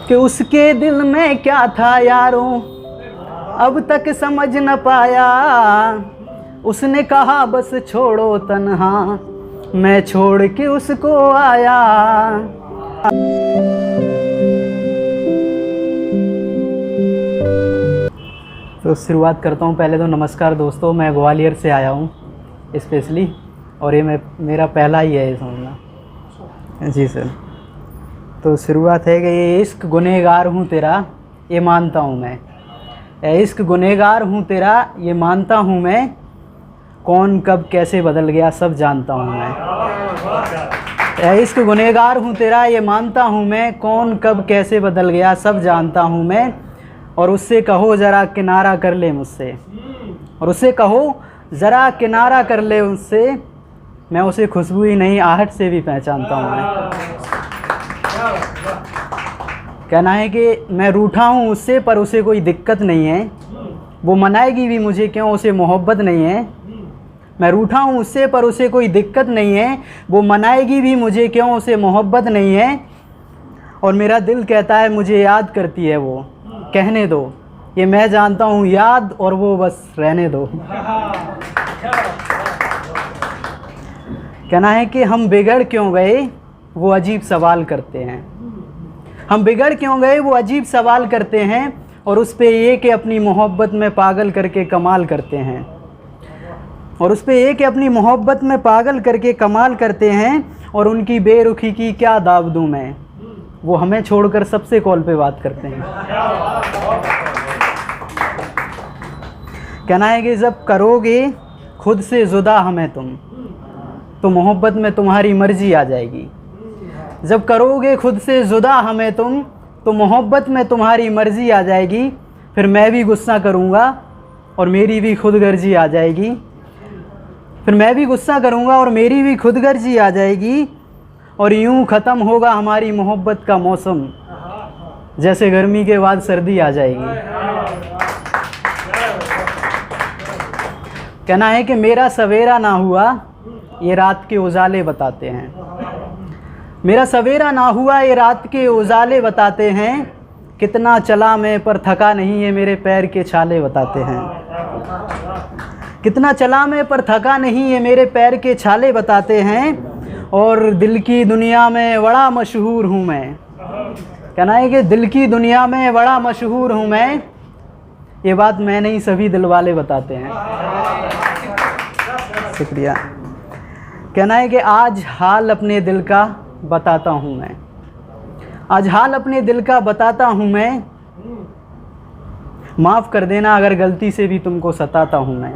कि उसके दिल में क्या था यारों अब तक समझ न पाया। उसने कहा बस छोड़ो तन्हा, मैं छोड़ के उसको आया। तो शुरुआत करता हूँ। पहले तो नमस्कार दोस्तों, मैं ग्वालियर से आया हूँ स्पेशली, और ये मेरा पहला ही है ये समझना जी सर। तो शुरुआत है कि ये इश्क गुनहगार हूँ तेरा ये मानता हूँ मैं, इश्क गुनहगार हूँ तेरा ये मानता हूँ मैं, कौन कब कैसे बदल गया सब जानता हूँ मैं। इश्क गुनहगार हूँ तेरा ये मानता हूँ मैं, कौन कब कैसे बदल गया सब जानता हूँ मैं। और उससे कहो ज़रा किनारा कर ले मुझसे, और उससे कहो ज़रा किनारा कर ले मुझसे, मैं उसे खुशबू ही नहीं आहट से भी पहचानता हूँ मैं। कहना है कि मैं रूठा हूँ उससे पर उसे कोई दिक्कत नहीं है, वो मनाएगी भी मुझे क्यों उसे मोहब्बत नहीं है। मैं रूठा हूँ उससे पर उसे कोई दिक्कत नहीं है, वो मनाएगी भी मुझे क्यों उसे मोहब्बत नहीं है। और मेरा दिल कहता है मुझे याद करती है वो, कहने दो ये मैं जानता हूँ याद, और वो बस रहने दो। कहना है कि हम बिगड़ क्यों गए वो अजीब सवाल करते हैं, हम बिगड़ क्यों गए वो अजीब सवाल करते हैं, और उस पे ये कि अपनी मोहब्बत में पागल करके कमाल करते हैं, और उस पे ये कि अपनी मोहब्बत में पागल करके कमाल करते हैं। और उनकी बेरुखी की क्या दाव दूँ मैं, वो हमें छोड़कर सबसे कॉल पे बात करते हैं। कहना है कि जब करोगे खुद से जुदा हमें तुम, तो मोहब्बत में तुम्हारी मर्जी आ जाएगी। जब करोगे खुद से जुदा हमें तुम, तो मोहब्बत में तुम्हारी मर्जी आ जाएगी। फिर मैं भी गुस्सा करूँगा और मेरी भी खुदगर्जी आ जाएगी, फिर मैं भी गुस्सा करूँगा और मेरी भी खुदगर्जी आ जाएगी। और यूँ ख़त्म होगा हमारी मोहब्बत का मौसम, जैसे गर्मी के बाद सर्दी आ जाएगी। कहना है कि मेरा सवेरा ना हुआ ये रात के उजाले बताते हैं, मेरा सवेरा ना हुआ ये रात के उजाले बताते हैं। कितना चला मैं पर थका नहीं ये मेरे पैर के छाले बताते हैं, कितना चला मैं पर थका नहीं ये मेरे पैर के छाले बताते हैं। और दिल की दुनिया में बड़ा मशहूर हूँ मैं, कहना है कि दिल की दुनिया में बड़ा मशहूर हूँ मैं, ये बात मैं नहीं सभी दिल वाले बताते हैं। शुक्रिया। कहना है कि आज हाल अपने दिल का बताता हूँ मैं, आज हाल अपने दिल का बताता हूँ मैं, माफ़ कर देना अगर गलती से भी तुमको सताता हूँ मैं।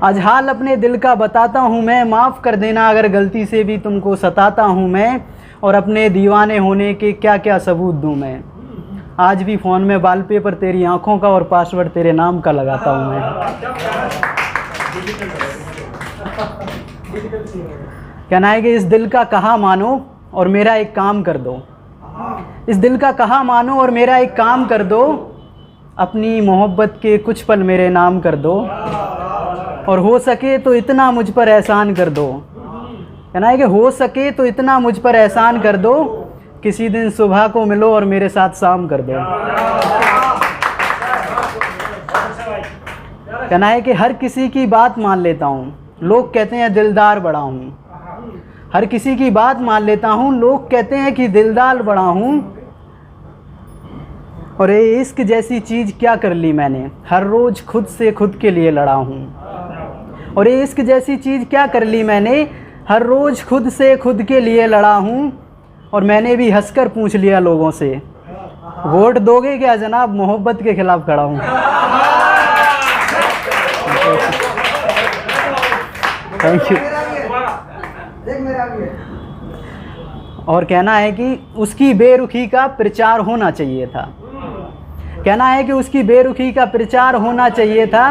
आज हाल अपने दिल का बताता हूँ मैं, माफ़ कर देना अगर गलती से भी तुमको सताता हूँ मैं। और अपने दीवाने होने के क्या क्या सबूत दूँ मैं, आज भी फ़ोन में वॉलपेपर तेरी आँखों का और पासवर्ड तेरे नाम का लगाता हूँ मैं। कहना है कि इस दिल का कहा मानो और मेरा एक काम कर दो, इस दिल का कहा मानो और मेरा एक काम कर दो, अपनी मोहब्बत के कुछ पल मेरे नाम कर दो, और हो सके तो इतना मुझ पर एहसान कर दो। कहना है कि हो सके तो इतना मुझ पर एहसान कर दो, किसी दिन सुबह को मिलो और मेरे साथ शाम कर दो। कहना है कि हर किसी की बात मान लेता हूँ, लोग कहते हैं दिलदार बड़ा हूँ, हर किसी की बात मान लेता हूँ, लोग कहते हैं कि दिलदार बड़ा हूँ। और ये इश्क जैसी चीज़ क्या कर ली मैंने, हर रोज़ खुद से खुद के लिए लड़ा हूँ। और ये इश्क जैसी चीज़ क्या कर ली मैंने, हर रोज़ खुद से खुद के लिए लड़ा हूँ। और मैंने भी हंसकर पूछ लिया लोगों से, वोट दोगे क्या जनाब, मोहब्बत के खिलाफ खड़ा हूँ। Thank you. और कहना है कि उसकी बेरुखी का प्रचार होना चाहिए था, कहना है कि उसकी बेरुखी का प्रचार होना चाहिए था।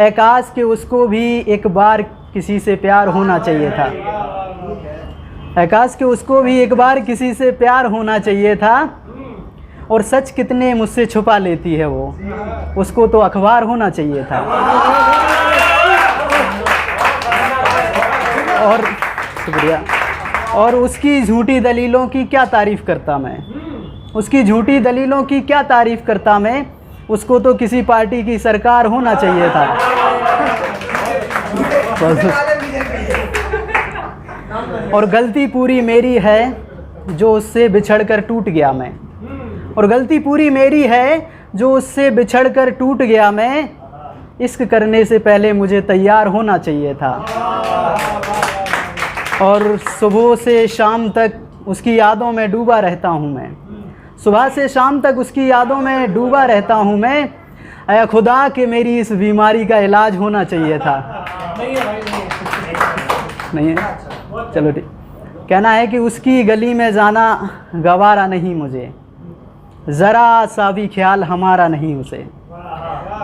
आकाश के उसको भी एक बार किसी से प्यार होना चाहिए था, आकाश के उसको भी एक बार किसी से प्यार होना चाहिए था। और सच कितने मुझसे छुपा लेती है वो, उसको तो अखबार होना चाहिए था। और शुक्रिया। और उसकी झूठी दलीलों की क्या तारीफ़ करता मैं, उसकी झूठी दलीलों की क्या तारीफ़ करता मैं, उसको तो किसी पार्टी की सरकार होना चाहिए था। और गलती पूरी मेरी है जो उससे बिछड़कर टूट गया मैं, और गलती पूरी मेरी है जो उससे बिछड़कर टूट गया मैं। इश्क करने से पहले मुझे तैयार होना चाहिए था। और सुबह से शाम तक उसकी यादों में डूबा रहता हूँ मैं, सुबह से शाम तक उसकी यादों में डूबा रहता हूँ मैं। ऐ खुदा कि मेरी इस बीमारी का इलाज होना चाहिए था। नहीं है, चलो ठीक। कहना है कि उसकी गली में जाना गवारा नहीं मुझे, ज़रा सा भी ख्याल हमारा नहीं उसे।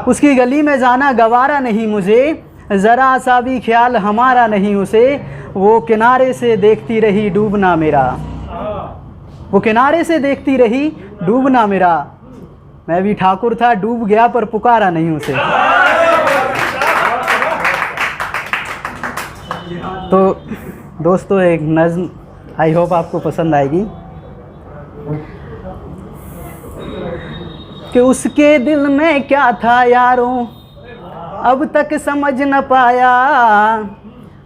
उसकी गली में जाना गवारा नहीं मुझे, ज़रा सा भी ख्याल हमारा नहीं उसे। वो किनारे से देखती रही डूबना मेरा, वो किनारे से देखती रही डूबना मेरा। मैं भी ठाकुर था, डूब गया पर पुकारा नहीं उसे। तो दोस्तों एक नज़्म आई होप आपको पसंद आएगी कि उसके दिल में क्या था यारों अब तक समझ न पाया।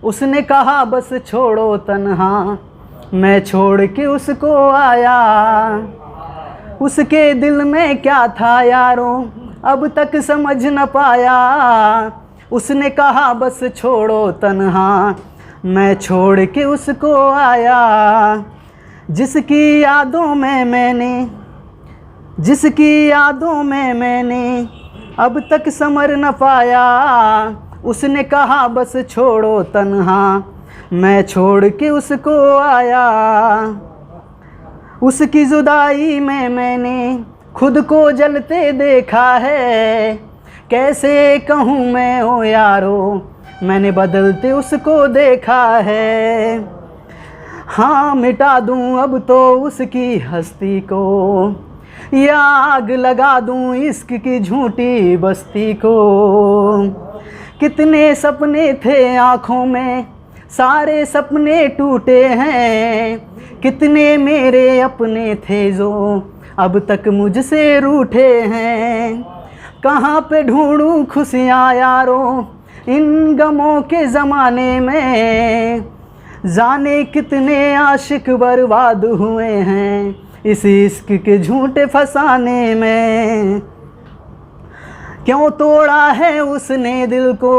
उसने कहा बस छोड़ो तन्हा, मैं छोड़ के उसको आया। उसके दिल में क्या था यारों अब तक समझ न पाया। उसने कहा बस छोड़ो तन्हा, मैं छोड़ के उसको आया। जिसकी यादों में मैंने अब तक समर न पाया। उसने कहा बस छोड़ो तन्हा, मैं छोड़ के उसको आया। उसकी जुदाई में मैंने खुद को जलते देखा है। कैसे कहूँ मैं ओ यारो, मैंने बदलते उसको देखा है। हाँ मिटा दूँ अब तो उसकी हस्ती को, या आग लगा दूँ इश्क की झूठी बस्ती को। कितने सपने थे आँखों में, सारे सपने टूटे हैं। कितने मेरे अपने थे जो अब तक मुझसे रूठे हैं। कहाँ पे ढूंढूं खुशियाँ यारों इन गमों के ज़माने में। जाने कितने आशिक बर्बाद हुए हैं इस इश्क के झूठे फसाने में। क्यों तोड़ा है उसने दिल को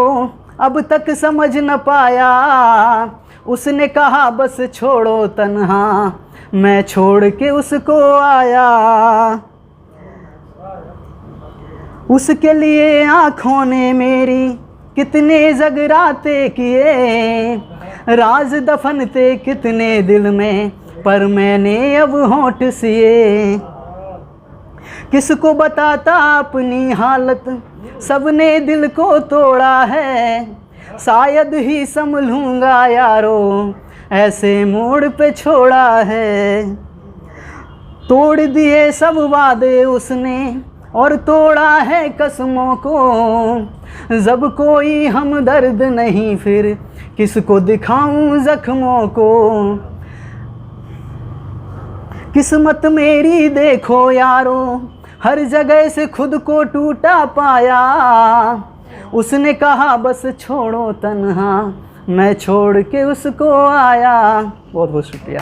अब तक समझ न पाया। उसने कहा बस छोड़ो तन्हा, मैं छोड़ के उसको आया। उसके लिए आँखों ने मेरी कितने जगराते किए। राज दफनते कितने दिल में, पर मैंने अब होंठ सिए। किसको बताता अपनी हालत, सबने दिल को तोड़ा है। शायद ही संभलूंगा यारो, ऐसे मोड़ पे छोड़ा है। तोड़ दिए सब वादे उसने और तोड़ा है कसमों को। जब कोई हमदर्द नहीं फिर किसको दिखाऊं जख्मों को। किस्मत मेरी देखो यारो, हर जगह से खुद को टूटा पाया। उसने कहा बस छोड़ो तन्हा, मैं छोड़ के उसको आया। बहुत बहुत शुक्रिया।